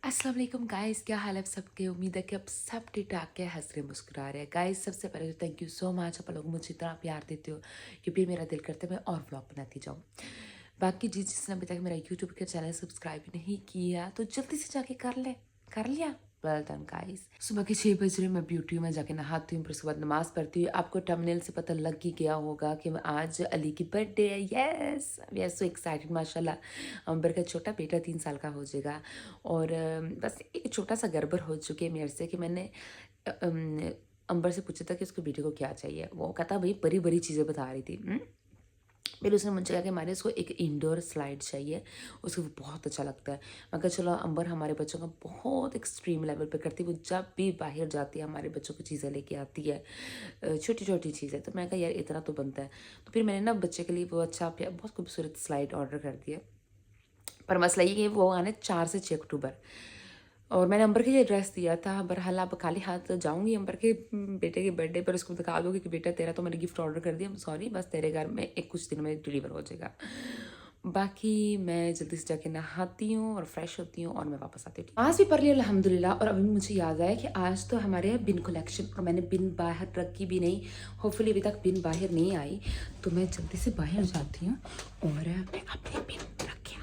अस्सलाम वालेकुम गाइस, क्या हाल है आप सबके। उम्मीद है कि आप सब ठीक ठाक के हंस रहे मुस्कुरा रहे हैं। गाइस सबसे पहले तो थैंक यू सो मच, आप लोग मुझे इतना प्यार देते हो कि फिर मेरा दिल करता है मैं और व्लॉग बनाती जाऊँ। बाकी जिसने अभी तक मेरा यूट्यूब का चैनल सब्सक्राइब नहीं किया तो जल्दी से जाके कर लिया। Well done guys. सुबह के 6 बज रहे मैं ब्यूटी में जाके नहाती हूँ, फिर उसके बाद नमाज पढ़ती हूँ। आपको थंबनेल से पता लग ही गया होगा कि आज अली की बर्थडे है। Yes we are so excited माशाल्लाह। अंबर का छोटा बेटा 3 साल का हो जाएगा और बस एक छोटा सा गड़बड़ हो चुकी है मेरे से कि मैंने अंबर से पूछा था कि उसको बेटे को क्या चाहिए। वो कहता भाई बड़ी बड़ी चीज़ें बता रही थी। फिर उसने मुझे कहा कि हमारे इसको एक इंडोर स्लाइड चाहिए, उसको वो बहुत अच्छा लगता है। मैं कहा चलो अंबर हमारे बच्चों का बहुत एक्सट्रीम लेवल पे करती है, वो जब भी बाहर जाती है हमारे बच्चों को चीज़ें लेके आती है, छोटी छोटी चीज़ें। तो मैं कहा यार इतना तो बनता है। तो फिर मैंने ना बच्चे के लिए वो अच्छा बहुत खूबसूरत स्लाइड ऑर्डर कर दिया। पर मसला ये कि वो आने 4 से 6 अक्टूबर और मैंने अंबर के लिए ड्रेस दिया था। बहरहाल अब खाली हाथ जाऊंगी अंबर के बेटे के बर्थडे पर, उसको दिखा दूँगी कि बेटा तेरा तो मैंने गिफ्ट ऑर्डर कर दिया, सॉरी बस तेरे घर में एक कुछ दिन में डिलीवर हो जाएगा। बाकी मैं जल्दी से जाके नहाती हूँ और फ्रेश होती हूँ और मैं वापस आती हूँ। आज भी पढ़ लिया अल्हम्दुलिल्लाह। और अभी मुझे याद आया कि आज तो हमारे यहाँ बिन कलेक्शन और मैंने बिन बाहर रखी भी नहीं। होपफुली अभी तक बिन बाहर नहीं आई तो मैं जल्दी से बाहर जाती हूँ और मैं अपनी बिन रखी।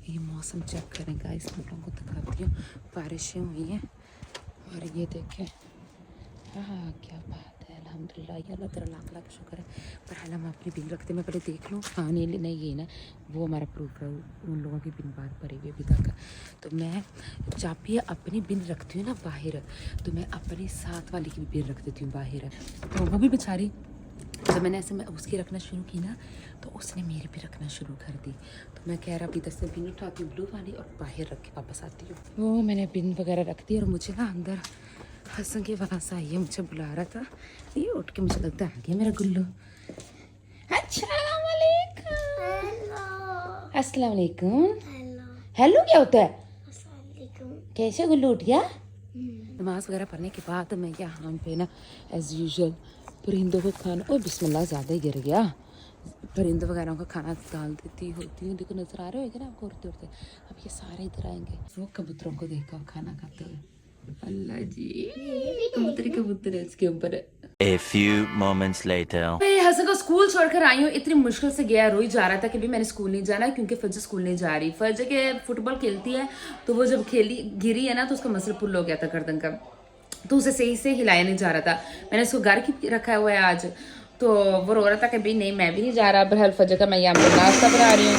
ये मौसम चेक करें गाइस, मैं लोगों को दिखाती हूँ। बारिशें हुई हैं और ये देखें, हाँ क्या बात है अल्हम्दुलिल्लाह, या अल्लाह तेरा लाख लाख शुक्र है। पर हाल हम अपनी बिन रखते, मैं पहले देख लूँ। हाँ नहीं ये ना वो हमारा प्रूफ है, उन लोगों की बिन बाहर भरी हुई अभी तक। तो मैं जब भी अपनी बिन रखती हूँ ना बाहर, तो मैं अपनी साथ वाली की भी बिन रख देती हूँ बाहर। तो वो भी बेचारी जब मैंने ऐसे मैं उसकी रखना शुरू की ना तो उसने मेरी भी रखना शुरू कर दी। तो मैं कह रहा अभी 10 से बिन उठाती हूँ ब्लू वाली और बाहर रख के वापस आती हूँ। वो मैंने बिन वगैरह रख दी और मुझे ना अंदर हंस के वहां आई है, मुझे बुला रहा था। ये उठ के मुझे लगता है आ गया मेरा गुल्लू। अस्सलाम वालेकुम। हेलो क्या होता है? कैसे गुल्लू उठ गया? नमाज वगैरह पढ़ने के बाद मैं यहाँ पे ना एज यूजुअल परिंदों को खाना, ओ बिस्मिल्लाह ज़्यादा ही गिर गया। परिंदों वगैरह का खाना डाल देती होती हूँ। देखो नज़र आ रहे होगा ना आपको उड़ते उड़ते। अब ये सारे इधर आएंगे। वो कबूतरों को देखो खाना खाते हुए। अल्लाह जी, कबूतर है इसके ऊपर। A few moments later. मैं हसन को स्कूल छोड़कर आई हूँ। इतनी मुश्किल से गया, रोई जा रहा था कि भी मैंने स्कूल नहीं जाना क्योंकि फजर स्कूल नहीं जा रही। फजर के फुटबॉल खेलती है तो वो जब खेली गिरी है ना तो उसका मसल पुल हो गया था गर्दन का, तो उसे सही से हिलाया नहीं जा रहा था। मैंने उसको घर की रखा हुआ है आज, तो वो रो रहा था कि भाई नहीं मैं भी नहीं जा रहा। बहरहाल फजर का मैं यहाँ पर नाश्ता बना रही हूँ।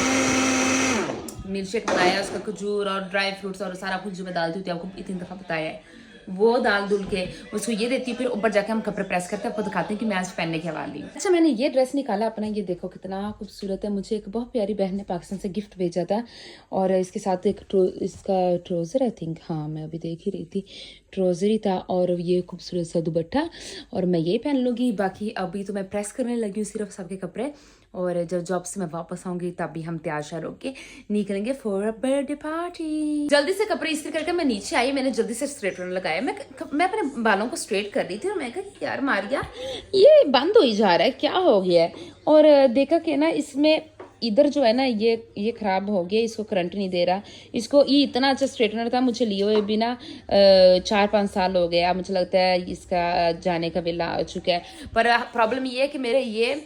मिल्क शेक बनाया, उसका खजूर और ड्राई फ्रूट्स और सारा कुछ जो मैं डालती हूँ आपको इतनी दफ़ा बताया है, वो दाल दुल के उसको ये देती हूँ। फिर ऊपर जाके हम कपड़े प्रेस करते हैं, आपको दिखाते हैं कि मैं आज पहनने के वाली हूँ। अच्छा मैंने ये ड्रेस निकाला अपना, ये देखो कितना खूबसूरत है। मुझे एक बहुत प्यारी बहन ने पाकिस्तान से गिफ्ट भेजा था और इसके साथ एक इसका ट्राउज़र आई थिंक, हाँ मैं अभी देख ही रही थी ट्राउज़र ही था और ये खूबसूरत सा दुपट्टा, और मैं ये पहन लूँगी। बाकी अभी तो मैं प्रेस करने लगी हूँ सिर्फ सबके कपड़े, और जब जॉब से मैं वापस आऊंगी तब भी हम तैयार शार होके निकलेंगे फॉर अ बर्थडे पार्टी। जल्दी से कपड़े इस्त्री करके मैं नीचे आई, मैंने जल्दी से स्ट्रेटनर लगाया। मैं अपने बालों को स्ट्रेट कर रही थी और मैं कहा यार मारिया ये बंद हो ही जा रहा है, क्या हो गया है। और देखा कि ना इसमें इधर जो है ना ये खराब हो गया, इसको करंट नहीं दे रहा। इसको ये इतना अच्छा स्ट्रेटनर था, मुझे लिए हुए भी ना 4-5 साल हो गया। मुझे लगता है इसका जाने का वेला आ चुका है। पर प्रॉब्लम ये है कि मेरे ये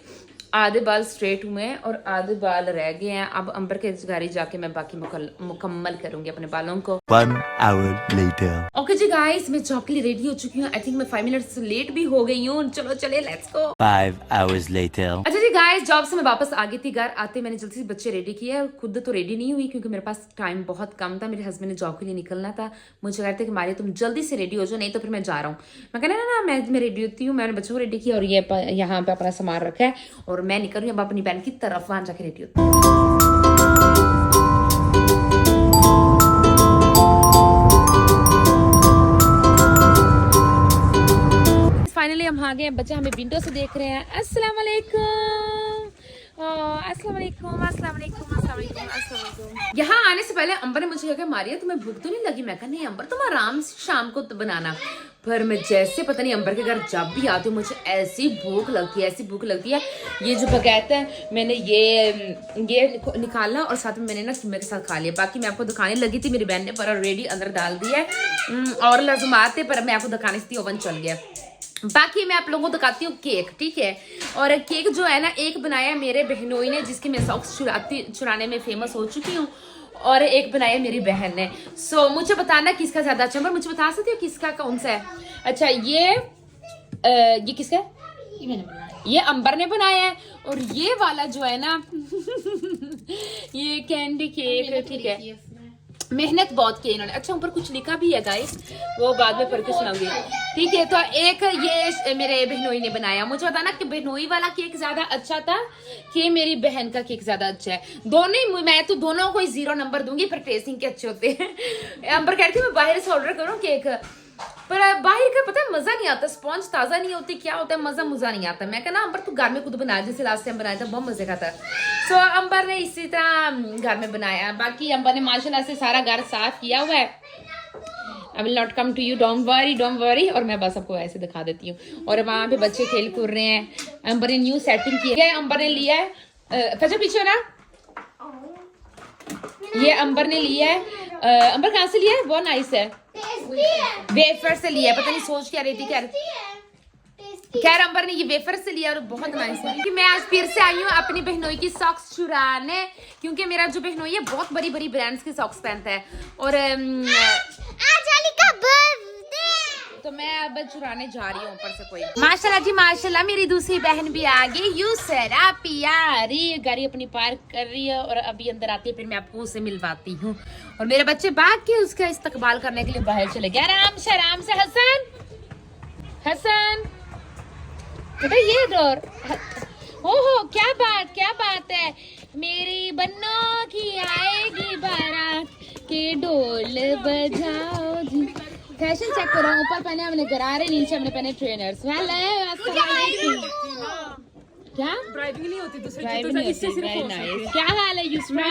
आधे बाल स्ट्रेट हुए हैं और आधे बाल रह गए हैं। अब अंबर के गाड़ी जाके मैं बाकी मुकम्मल करूंगी अपने बालों को। 1 hour later. ओके जी गाइस, मैं जॉब के लिए रेडी हो चुकी हूँ। आई थिंक मैं 5 मिनट्स लेट भी हो गई हूँ। चलो चले लेट्स गो। 5 hours later. अच्छा जी गाइस, जॉब से मैं वापस आ गई थी। घर आते मैंने जल्दी से बच्चे रेडी किए, खुद तो रेडी नहीं हुई क्योंकि मेरे पास टाइम बहुत कम था। मेरे हस्बैंड ने जॉब के लिए निकलना था, मुझे कहते कि मारिया तुम जल्दी से रेडी हो जाओ नहीं तो फिर मैं जा रहा हूँ। मैं कहना ना मैं रेडी होती हूँ। मैंने बच्चों को रेडी किया और ये यहाँ पे अपना सामान रखा है और मैं निकल रही हूँ अब अपनी बहन की तरफ, वहां जाके रेडी होती हूँ। फाइनली हम आ गए हैं, बच्चे हमें विंडो से देख रहे हैं। अस्सलाम वालेकुम, अस्सलाम वालेकुम, अस्सलाम वालेकुम, अस्सलाम वालेकुम, अस्सलाम वालेकुम। यहाँ आने से पहले अंबर ने मुझे कहा मारिया तुम्हें भूख तो नहीं लगी? मैं कहा नहीं अंबर तुम आराम से शाम को तो बनाना। पर मैं जैसे पता नहीं अंबर के घर जब भी आती हूँ मुझे ऐसी भूख लगती है। ये जो बगैत है मैंने ये निकाला और साथ में मैंने ना कीमे के साथ खा लिया। बाकी मैं आपको दिखाने लगी थी, मेरी बहन ने पर ऑलरेडी अंदर डाल दिया है और लज़माते, पर मैं आपको दिखाने से ओवन चल गया। बाकी मैं आप लोगों को दिखाती हूँ केक, ठीक है। और केक जो है ना, एक बनाया है मेरे बहनोई ने जिसके मैं सॉक्स चुराने में फेमस हो चुकी हूँ, और एक बनाया मेरी बहन ने। सो मुझे बताना किसका ज्यादा अच्छा, मुझे बता सकती हो किसका कौन सा है? अच्छा ये किसका है? ये अंबर ने बनाया है। और ये वाला जो है ना ये कैंडी केक, ठीक है, मेहनत बहुत की इन्होंने। अच्छा ऊपर कुछ लिखा भी है गाइस, वो बाद में पढ़ के सुनाऊंगी, ठीक है। तो एक ये मेरे बहनोई ने बनाया। मुझे बताना कि बहनोई वाला केक ज्यादा अच्छा था कि मेरी बहन का केक ज्यादा अच्छा है। दोनों, मैं तो दोनों को ही 0 नंबर दूंगी, पर टेस्टिंग के अच्छे होते हैं। अंबर कहती है मैं बाहर से ऑर्डर करूँ केक, पर बाहर का पता है मजा नहीं आता, स्पॉन्ज ताजा नहीं होती, क्या होता है मुझा नहीं आता। मैं कहना अंबर तू घर में खुद बनाया, जैसे लास्ट टाइम बनाया था, बहुत मजे का था। सो अंबर ने इसी तरह घर में बनाया। बाकी अंबर ने माशाल्लाह से सारा घर साफ किया हुआ है। I will not come to you, don't worry. और मैं बस आपको ऐसे दिखा देती हूँ। और वहां पे बच्चे खेल कूद रहे हैं। अंबर ने न्यू सेटिंग की है, अंबर ने लिया है फजर पीछे ना, ये अंबर ने लिया है। अंबर कहाँ से लिया है? बहुत नाइस है, वेफर से लिया है। पता नहीं सोच क्या रही थी, खैर अंबर ने ये वेफर से लिया और बहुत नाइस है। क्योंकि मैं आज फिर से आई हूँ अपनी बहनोई की सॉक्स चुराने, क्योंकि मेरा जो बहनोई है बहुत बड़ी बड़ी ब्रांड्स के सॉक्स पहनता है। और आज अली का बर्थडे, तो मैं अब चुराने जा रही हूँ ऊपर से कोई। माशाल्लाह जी माशाल्लाह, मेरी दूसरी बहन भी आ गई। यूसरा प्यारी गाड़ी अपनी पार्क कर रही है और अभी अंदर आती है, फिर मैं आपको उसे मिलवाती हूँ। और मेरे बच्चे भाग के उसका इस्तकबाल करने के लिए बाहर चले गए। आराम से हसन बेटा, ये डोर। ओहो क्या बात है, मेरी बन्नों की आएगी बारात, के डोल बजाओ जी। फैशन चेक करो, ऊपर पहने हमने गरारे, नीचे हमने पहने ट्रेनर्स। क्या ड्राइविंग नहीं होती, वेरी नाइस। क्या हाल है Yusra?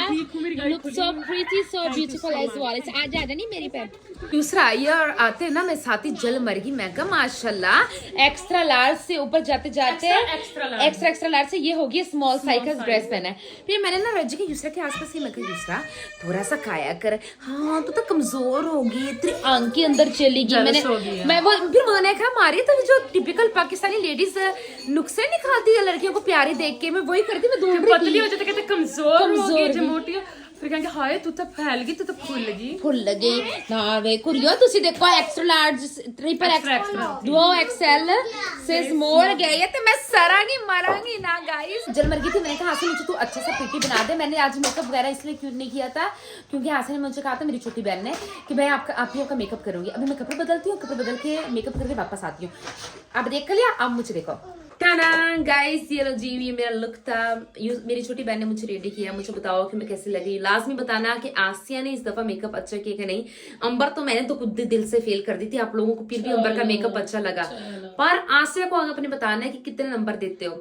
Look so pretty, so beautiful as well. आज आ जानी मेरी पैर यूसरा। ये और आते ना मैं साथ ही जल मर गई। मैं कहा माशाल्लाह, एक्स्ट्रा लार्ज से ऊपर जाते एक्स्ट्रा लार्ज से ये होगी स्मॉल साइज का ड्रेस पहना है। फिर मैंने ना रजी के यूसरा के आसपास ही, मैं कहा यूसरा थोड़ा सा खाया कर, हाँ तू तो कमजोर होगी, तेरी आंख के अंदर चलेगी। मैं वो फिर मैंने कहा मारी तो जो टिपिकल पाकिस्तानी लेडीज नुक्से निकालती है लड़कियों को प्यारी देख के, मैं वही करती, मैं ढूंढ रही पतली हो जाती, कहते कमजोर मोटी, फिर कहेंगे हाय तू तो फैल गई, तू तो फुल गई ना वे कुरियो। तुसी देखो एक्स्ट्रा लार्ज, ट्रिपल एक्स्ट्रा, दो एक्सएल से स्मॉल गए है, तो मैं सरांगी मरांगी ना गाइस। जल मर गई थी। मैंने कहा हासिल मुझे तू अच्छा सा पीटी बना दे। मैंने आज मेकअप वगैरह इसलिए क्यों नहीं किया था क्योंकि हासिल ने मुझे कहा था, मेरी छोटी बहन ने, कि मैं आप लोगों का मेकअप करूंगी। अभी मैं कपड़े बदलती हूँ, कपड़े बदल के मेकअप करके वापस आती हूँ। आप देख लिया, अब मुझे देखो। टाना गाइस, ये लो जी, ये मेरा लुक था। मेरी छोटी बहन ने मुझे रेडी किया। मुझे बताओ कि मैं कैसी लगी, लाजमी बताना कि आसिया ने इस दफा मेकअप अच्छा किया कि नहीं। अंबर तो मैंने तो खुद दिल से फेल कर दी थी, आप लोगों को फिर भी अंबर का मेकअप अच्छा लगा, पर आसिया को अपने बताना है कि कितने नंबर देते हो,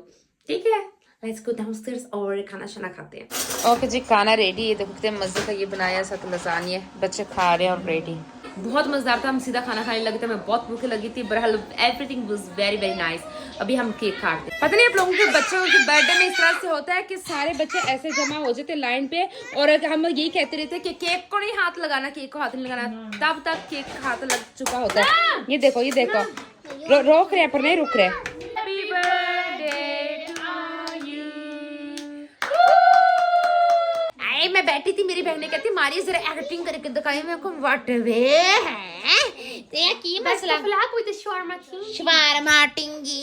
ठीक है। लेट्स गो डाउनस्टेयर्स और खाना शाना खाते हैं। ओके जी, खाना रेडी है। देखो कितने मजे का ये बनाया, साथ लसानिया, बच्चे खा रहे हैं और रेडी, बहुत मजेदार था। हम सीधा खाना खाने लगे थे, मैं बहुत भूख लगी थी, बहरहाल एवरीथिंग वाज वेरी नाइस। अभी हम केक खाते हैं। पता नहीं आप लोगों के बच्चों के बर्थडे में इस तरह से होता है कि सारे बच्चे ऐसे जमा हो जाते लाइन पे, और हम यही कहते रहते हैं कि केक को नहीं हाथ लगाना, केक को हाथ नहीं लगाना, तब तक केक हाथ लग चुका होता है। ये देखो रोक रहे पर नहीं रुक रहे। मैं बैठी थी, मेरी बहन ने कहती मारी जरा एक्टिंग करके दिखाई। मैं को व्हाट वे है ते की मसला flag with shawarma टिंगी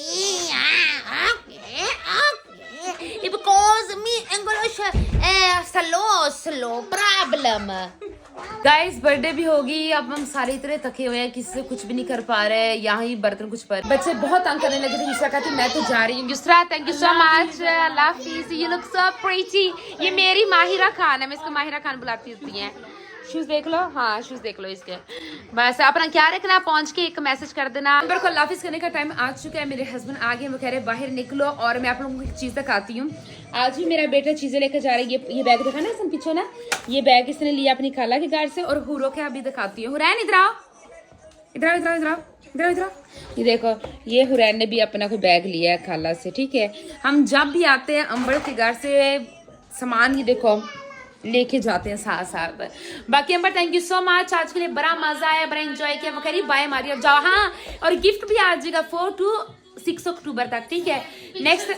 it because me English slow problem। Guys birthday भी होगी, अब हम सारे इतने थके हुए हैं, किसी से कुछ भी नहीं कर पा रहे, यहाँ ही बर्तन कुछ पर बच्चे बहुत तंग करने लगे थे। यूसरा कहती मैं तो जा रही हूँ। Yusra thank you so much, अल्लाह हाफिज़, यू लुक सो प्रीटी। ये मेरी माहिरा खान है, मैं इसको माहिरा खान बुलाती होती है। शूज देख लो, हाँ शूज देख लो इसके। बस अपना क्या रखना, पहुंच के एक मैसेज कर देना। अंबर को अल्लाह हाफिज़ करने का टाइम आ चुका है। मेरे हस्बैंड आ गए, वो कह रहे बाहर निकलो, और मैं आप लोगों को एक चीज दिखाती हूँ। आज भी मेरा बेटा चीजें लेकर जा रही है। ये बैग दिखा ना सन पीछे ना, ये बैग इसने लिया अपनी खाला के घर से, और हुरो के अभी दिखाती हूँ। हुरैन इधर आओ, इधर आओ, इधर आओ, इधर आओ, इधर इधर ये देखो, ये हुरैन ने भी अपना कोई बैग लिया है खाला से, ठीक है। हम जब भी आते हैं अंबर के घर से सामान, ये देखो लेके जाते हैं साथ साथ। बाकी अंबर थैंक यू सो मच, आज के लिए बड़ा मजा आया, बड़ा एंजॉय किया। वो कह बाय मारी और जाओ। हाँ, और गिफ्ट भी आ जाएगा 4 to 6 अक्टूबर तक, ठीक है। नेक्स्ट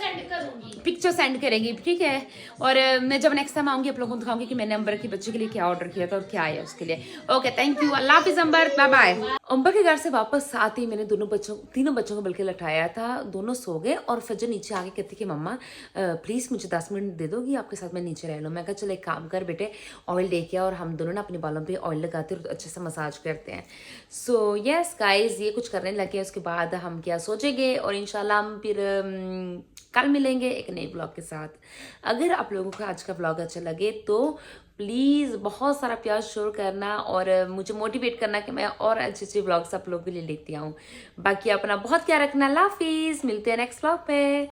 पिक्चर सेंड करेंगी, ठीक है। और मैं जब नेक्स्ट टाइम आऊंगी आप लोगों को दिखाऊंगी कि मैंने अंबर के बच्चे के लिए क्या ऑर्डर किया था और क्या आया उसके लिए। ओके, थैंक यू, अल्लाह हाफिज अंबर, बाय बाय। अंबर के घर से वापस आते ही मैंने तीनों बच्चों को बल्कि लटाया था। दोनों सो गए और फजर नीचे आके कहती कि मम्मा प्लीज़ मुझे 10 मिनट दे दोगी, आपके साथ मैं नीचे रह लूँ। मैं कहा चलो एक काम कर बेटे, ऑयल लेके आ और हम दोनों ना अपने बालों पे ऑयल लगाते और अच्छे से मसाज करते हैं। सो यस गाइज, ये कुछ करने लगे, उसके बाद हम क्या सोचेंगे और इंशाल्लाह हम फिर कल मिलेंगे एक नए ब्लॉग के साथ। अगर आप लोगों को आज का ब्लॉग अच्छा लगे तो प्लीज़ बहुत सारा प्यार शोर करना और मुझे मोटिवेट करना कि मैं और अच्छे अच्छे ब्लॉग्स आप लोगों के लिए लेती आऊँ। बाकी अपना बहुत ख्याल रखना। अल्लाह हाफिज़, मिलते हैं नेक्स्ट ब्लॉग पे।